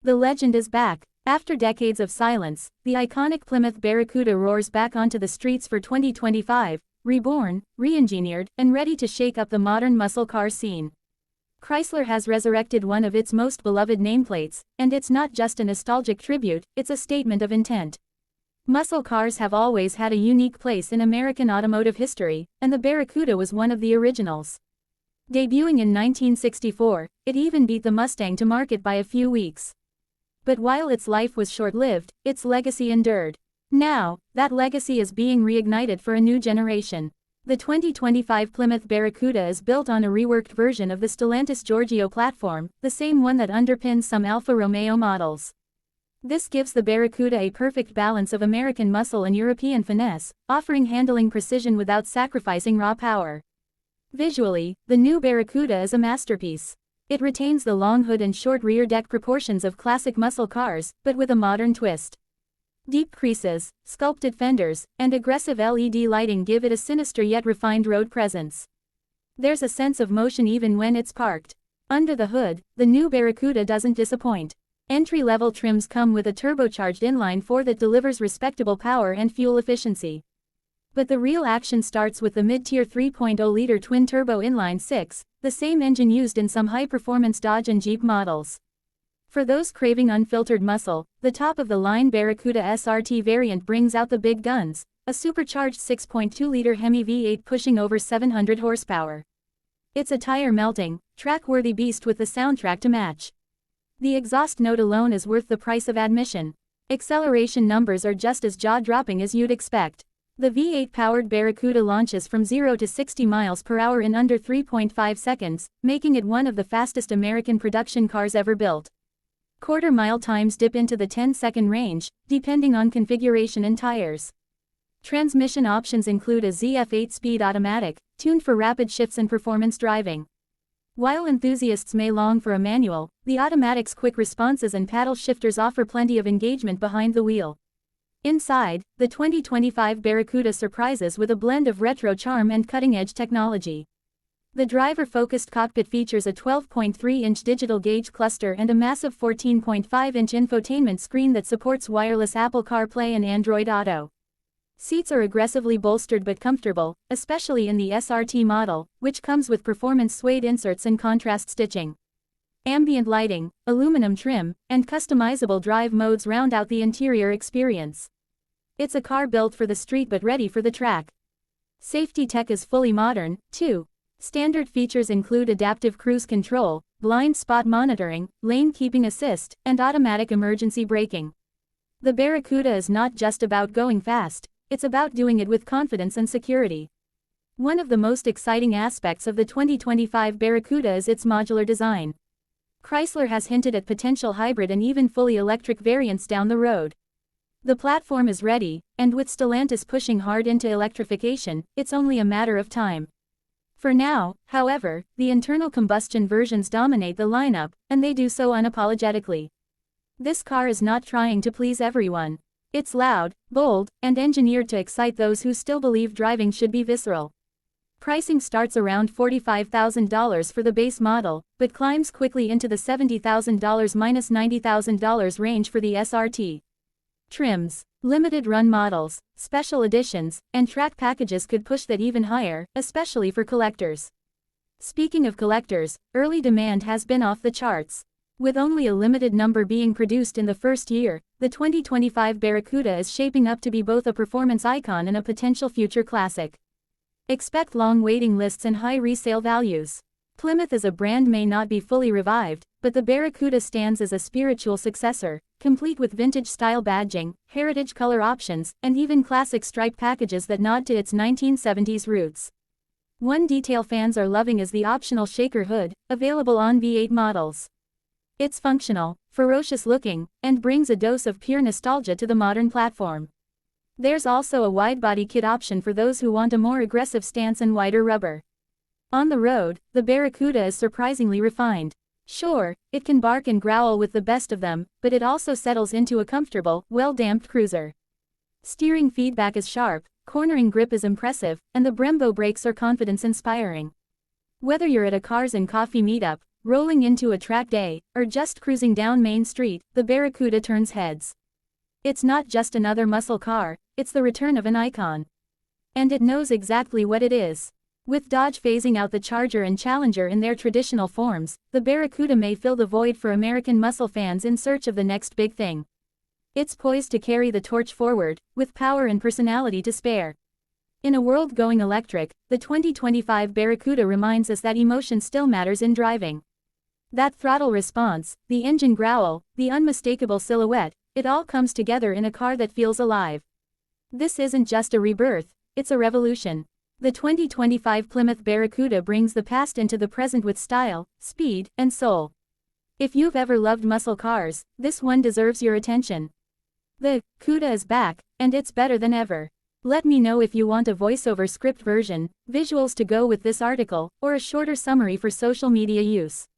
The legend is back. After decades of silence, the iconic Plymouth Barracuda roars back onto the streets for 2025, reborn, re-engineered, and ready to shake up the modern muscle car scene. Chrysler has resurrected one of its most beloved nameplates, and it's not just a nostalgic tribute, it's a statement of intent. Muscle cars have always had a unique place in American automotive history, and the Barracuda was one of the originals. Debuting in 1964, it even beat the Mustang to market by a few weeks. But while its life was short-lived, its legacy endured. Now, that legacy is being reignited for a new generation. The 2025 Plymouth Barracuda is built on a reworked version of the Stellantis Giorgio platform, the same one that underpins some Alfa Romeo models. This gives the Barracuda a perfect balance of American muscle and European finesse, offering handling precision without sacrificing raw power. Visually, the new Barracuda is a masterpiece. It retains the long hood and short rear deck proportions of classic muscle cars, but with a modern twist. Deep creases, sculpted fenders, and aggressive LED lighting give it a sinister yet refined road presence. There's a sense of motion even when it's parked. Under the hood, the new Barracuda doesn't disappoint. Entry-level trims come with a turbocharged inline-4 that delivers respectable power and fuel efficiency. But the real action starts with the mid-tier 3.0-liter twin-turbo inline-6, the same engine used in some high-performance Dodge and Jeep models. For those craving unfiltered muscle, the top-of-the-line Barracuda SRT variant brings out the big guns, a supercharged 6.2-liter HEMI V8 pushing over 700 horsepower. It's a tire-melting, track-worthy beast with the soundtrack to match. The exhaust note alone is worth the price of admission. Acceleration numbers are just as jaw-dropping as you'd expect. The V8-powered Barracuda launches from 0 to 60 miles per hour in under 3.5 seconds, making it one of the fastest American production cars ever built. Quarter-mile times dip into the 10-second range, depending on configuration and tires. Transmission options include a ZF 8-speed automatic, tuned for rapid shifts and performance driving. While enthusiasts may long for a manual, the automatic's quick responses and paddle shifters offer plenty of engagement behind the wheel. Inside, the 2025 Barracuda surprises with a blend of retro charm and cutting-edge technology. The driver-focused cockpit features a 12.3-inch digital gauge cluster and a massive 14.5-inch infotainment screen that supports wireless Apple CarPlay and Android Auto. Seats are aggressively bolstered but comfortable, especially in the SRT model, which comes with performance suede inserts and contrast stitching. Ambient lighting, aluminum trim, and customizable drive modes round out the interior experience. It's a car built for the street but ready for the track. Safety tech is fully modern, too. Standard features include adaptive cruise control, blind spot monitoring, lane keeping assist, and automatic emergency braking. The Barracuda is not just about going fast, it's about doing it with confidence and security. One of the most exciting aspects of the 2025 Barracuda is its modular design. Chrysler has hinted at potential hybrid and even fully electric variants down the road. The platform is ready, and with Stellantis pushing hard into electrification, it's only a matter of time. For now, however, the internal combustion versions dominate the lineup, and they do so unapologetically. This car is not trying to please everyone. It's loud, bold, and engineered to excite those who still believe driving should be visceral. Pricing starts around $45,000 for the base model, but climbs quickly into the $70,000 - $90,000 range for the SRT. Trims, limited run models, special editions, and track packages could push that even higher, especially for collectors. Speaking of collectors, early demand has been off the charts. With only a limited number being produced in the first year, the 2025 Barracuda is shaping up to be both a performance icon and a potential future classic. Expect long waiting lists and high resale values. Plymouth as a brand may not be fully revived, but the Barracuda stands as a spiritual successor, complete with vintage-style badging, heritage color options, and even classic stripe packages that nod to its 1970s roots. One detail fans are loving is the optional shaker hood, available on V8 models. It's functional, ferocious-looking, and brings a dose of pure nostalgia to the modern platform. There's also a wide-body kit option for those who want a more aggressive stance and wider rubber. On the road, the Barracuda is surprisingly refined. Sure, it can bark and growl with the best of them, but it also settles into a comfortable, well-damped cruiser. Steering feedback is sharp, cornering grip is impressive, and the Brembo brakes are confidence-inspiring. Whether you're at a Cars and Coffee meetup, Rolling into a track day, or just cruising down Main Street, the Barracuda turns heads. It's not just another muscle car, it's the return of an icon. And it knows exactly what it is. With Dodge phasing out the Charger and Challenger in their traditional forms, the Barracuda may fill the void for American muscle fans in search of the next big thing. It's poised to carry the torch forward, with power and personality to spare. In a world going electric, the 2025 Barracuda reminds us that emotion still matters in driving. That throttle response, the engine growl, the unmistakable silhouette, it all comes together in a car that feels alive. This isn't just a rebirth, it's a revolution. The 2025 Plymouth Barracuda brings the past into the present with style, speed, and soul. If you've ever loved muscle cars, this one deserves your attention. The Cuda is back, and it's better than ever. Let me know if you want a voiceover script version, visuals to go with this article, or a shorter summary for social media use.